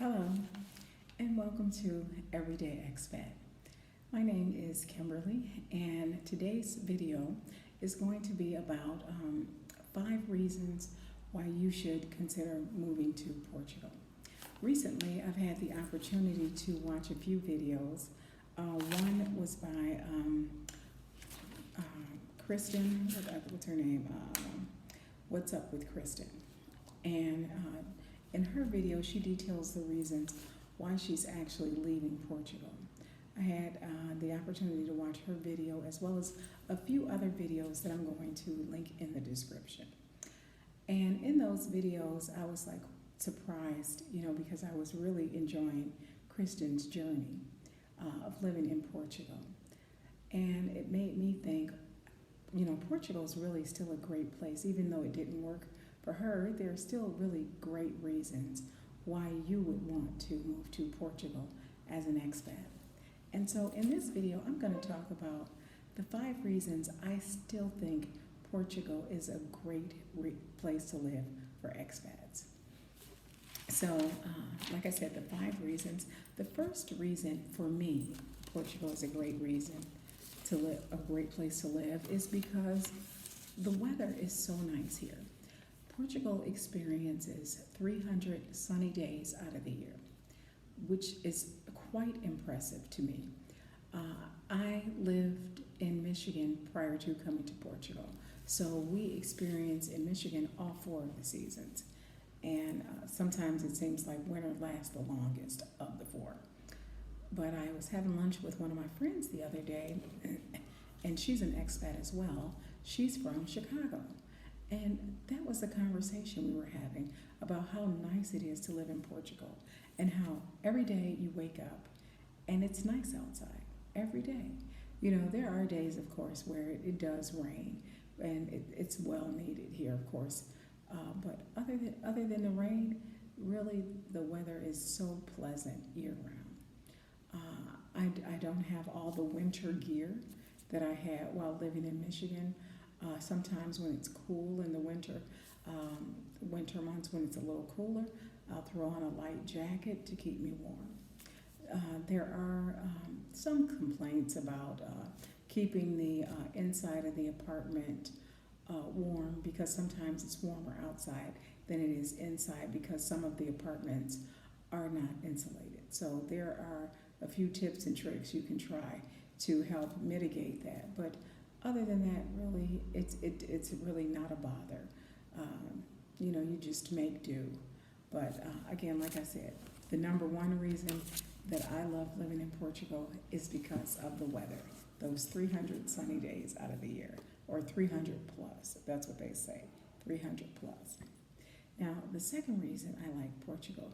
Hello, and welcome to Everyday Expat. My name is Kimberly, and today's video is going to be about 5 reasons why you should consider moving to Portugal. Recently, I've had the opportunity to watch a few videos. One was by uh, Kristen, what's her name? What's Up with Kristen? And in her video, she details the reasons why she's actually leaving Portugal. I had the opportunity to watch her video as well as a few other videos that I'm going to link in the description. And in those videos, I was like surprised, because I was really enjoying Kristen's journey of living in Portugal. And it made me think, Portugal is really still a great place, even though it didn't work for her. There are still really great reasons why you would want to move to Portugal as an expat. And so in this video, I'm going to talk about the 5 reasons I still think Portugal is a great place to live for expats. So, like I said, the 5 reasons. The first reason for me, Portugal is a great reason to live, a great place to live, is because the weather is so nice here. Portugal experiences 300 sunny days out of the year, which is quite impressive to me. I lived in Michigan prior to coming to Portugal, so we experience in Michigan all 4 of the seasons, and sometimes it seems like winter lasts the longest of the 4. But I was having lunch with one of my friends the other day, and she's an expat as well. She's from Chicago. And that was the conversation we were having about how nice it is to live in Portugal and how every day you wake up and it's nice outside every day. There are days, of course, where it does rain, and it's well needed here, of course. But other than the rain, really the weather is so pleasant year round. I don't have all the winter gear that I had while living in Michigan. Sometimes when it's cool in the winter months when it's a little cooler, I'll throw on a light jacket to keep me warm. There are some complaints about keeping the inside of the apartment warm, because sometimes it's warmer outside than it is inside because some of the apartments are not insulated. So there are a few tips and tricks you can try to help mitigate that. But other than that, really, it's really not a bother. You just make do. But again, like I said, the number one reason that I love living in Portugal is because of the weather. Those 300 sunny days out of the year, or 300 plus, that's what they say, 300 plus. Now, the second reason I like Portugal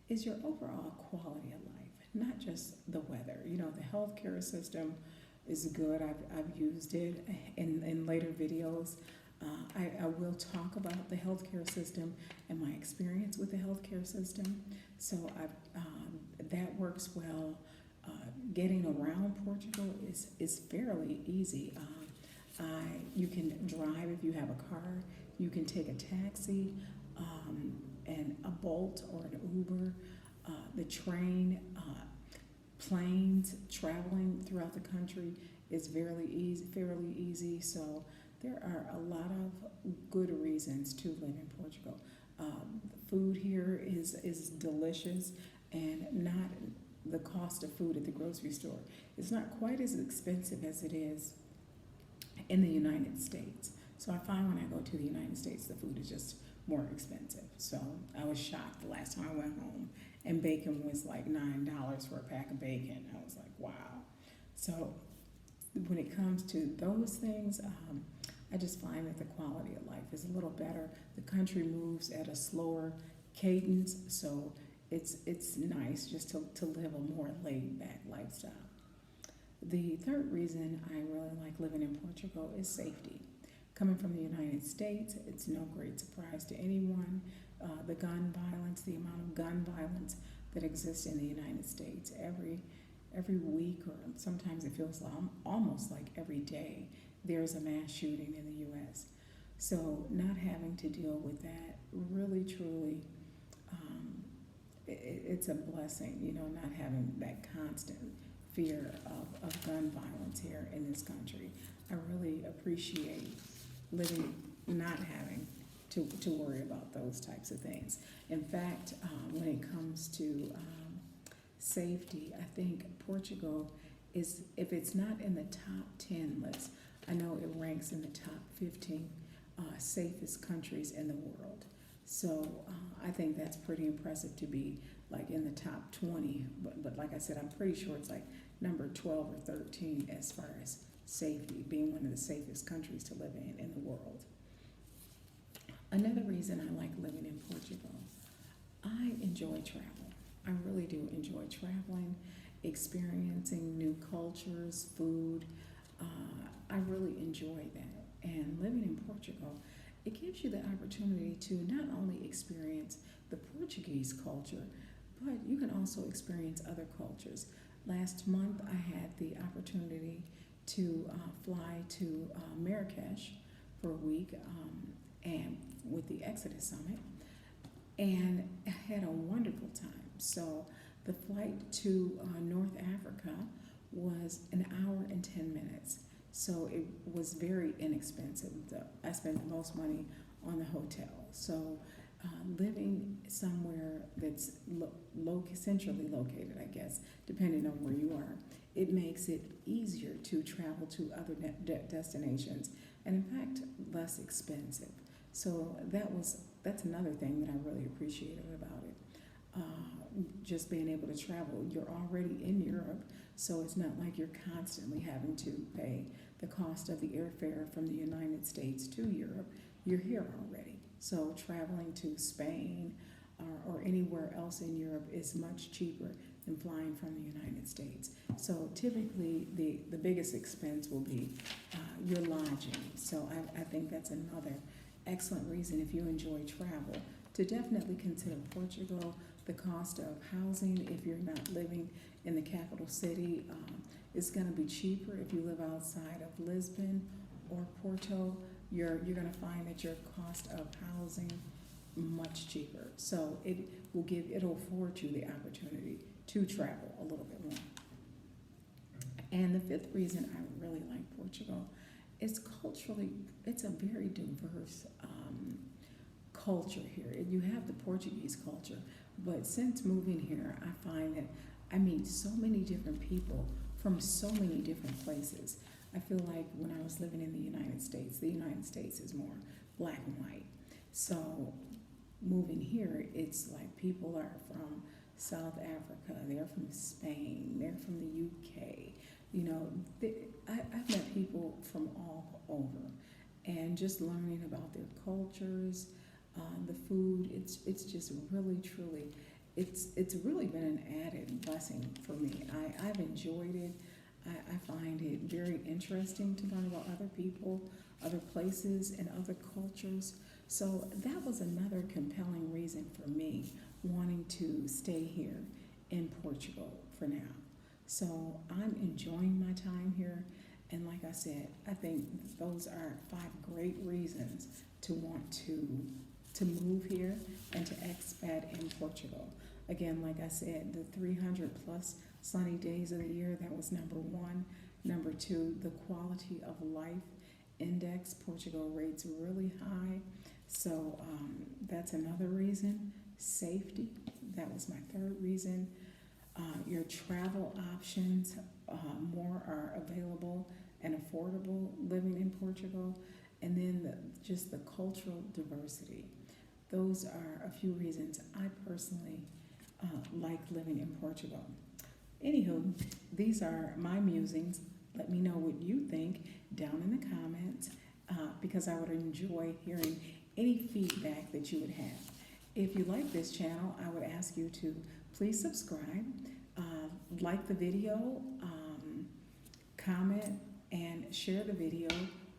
is your overall quality of life, not just the weather. The healthcare system is good. I've used it in later videos. I will talk about the healthcare system and my experience with the healthcare system. So that works well. Getting around Portugal is fairly easy. You can drive if you have a car. You can take a taxi, and a Bolt or an Uber. The train, planes, traveling throughout the country is fairly easy. So there are a lot of good reasons to live in Portugal. The food here is delicious, and not the cost of food at the grocery store. It's not quite as expensive as it is in the United States. So I find when I go to the United States, the food is just more expensive. So I was shocked the last time I went home, and bacon was like $9 for a pack of bacon. I was like, wow. So when it comes to those things, I just find that the quality of life is a little better. The country moves at a slower cadence, so it's nice just to live a more laid-back lifestyle. The third reason I really like living in Portugal is safety. Coming from the United States, it's no great surprise to anyone. The gun violence, the amount of gun violence that exists in the United States every week, or sometimes it feels almost like every day, there's a mass shooting in the U.S. So not having to deal with that really, truly, it's a blessing, not having that constant fear of gun violence here in this country. I really appreciate living, not having to worry about those types of things. In fact, when it comes to safety, I think Portugal is, if it's not in the top 10 list, I know it ranks in the top 15 safest countries in the world. So I think that's pretty impressive to be like in the top 20, but like I said, I'm pretty sure it's like number 12 or 13 as far as safety, being one of the safest countries to live in the world. Another reason I like living in Portugal, I enjoy travel. I really do enjoy traveling, experiencing new cultures, food. I really enjoy that. And living in Portugal, it gives you the opportunity to not only experience the Portuguese culture, but you can also experience other cultures. Last month, I had the opportunity to fly to Marrakesh for a week and with the Exodus Summit, and I had a wonderful time. So the flight to North Africa was an hour and 10 minutes. So it was very inexpensive. I spent the most money on the hotel. So living somewhere that's centrally located, I guess, depending on where you are, it makes it easier to travel to other destinations, and in fact, less expensive. So that's another thing that I really appreciated about it. Just being able to travel. You're already in Europe, so it's not like you're constantly having to pay the cost of the airfare from the United States to Europe. You're here already. So traveling to Spain or anywhere else in Europe is much cheaper than flying from the United States. So typically the biggest expense will be your lodging. So I think that's another excellent reason, if you enjoy travel, to definitely consider Portugal. The cost of housing, if you're not living in the capital city, is going to be cheaper. If you live outside of Lisbon or Porto, you're going to find that your cost of housing much cheaper. So it'll afford you the opportunity to travel a little bit more. And the fifth reason I really like Portugal is culturally, it's a very diverse culture here. You have the Portuguese culture, but since moving here, I find that I meet so many different people from so many different places. I feel like when I was living in the United States is more black and white. So moving here, it's like people are from South Africa, they're from Spain, they're from the UK. I've met people from all over, and just learning about their cultures, the food, it's just really, truly, it's really been an added blessing for me. I've enjoyed it. I find it very interesting to learn about other people, other places, and other cultures. So that was another compelling reason for me wanting to stay here in Portugal for now. So I'm enjoying my time here, and like I said, I think those are 5 great reasons to want to move here and to expat in Portugal. Again, like I said, the 300 plus sunny days of the year, that was number 1. Number 2, the quality of life index, Portugal rates really high. So that's another reason. Safety, that was my 3rd reason. Your travel options, more are available and affordable living in Portugal. And then just the cultural diversity. Those are a few reasons I personally like living in Portugal. Anywho, these are my musings. Let me know what you think down in the comments, because I would enjoy hearing any feedback that you would have. If you like this channel, I would ask you to please subscribe, like the video, comment, and share the video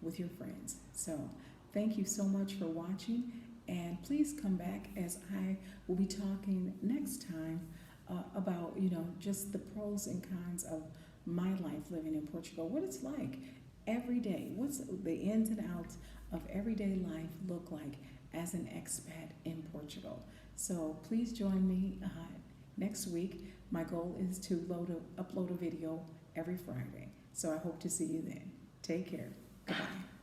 with your friends. So thank you so much for watching, and please come back, as I will be talking next time about just the pros and cons of my life living in Portugal, what it's like every day, what's the ins and outs of everyday life look like as an expat in Portugal. So please join me next week. My goal is to upload a video every Friday. So I hope to see you then. Take care. Goodbye.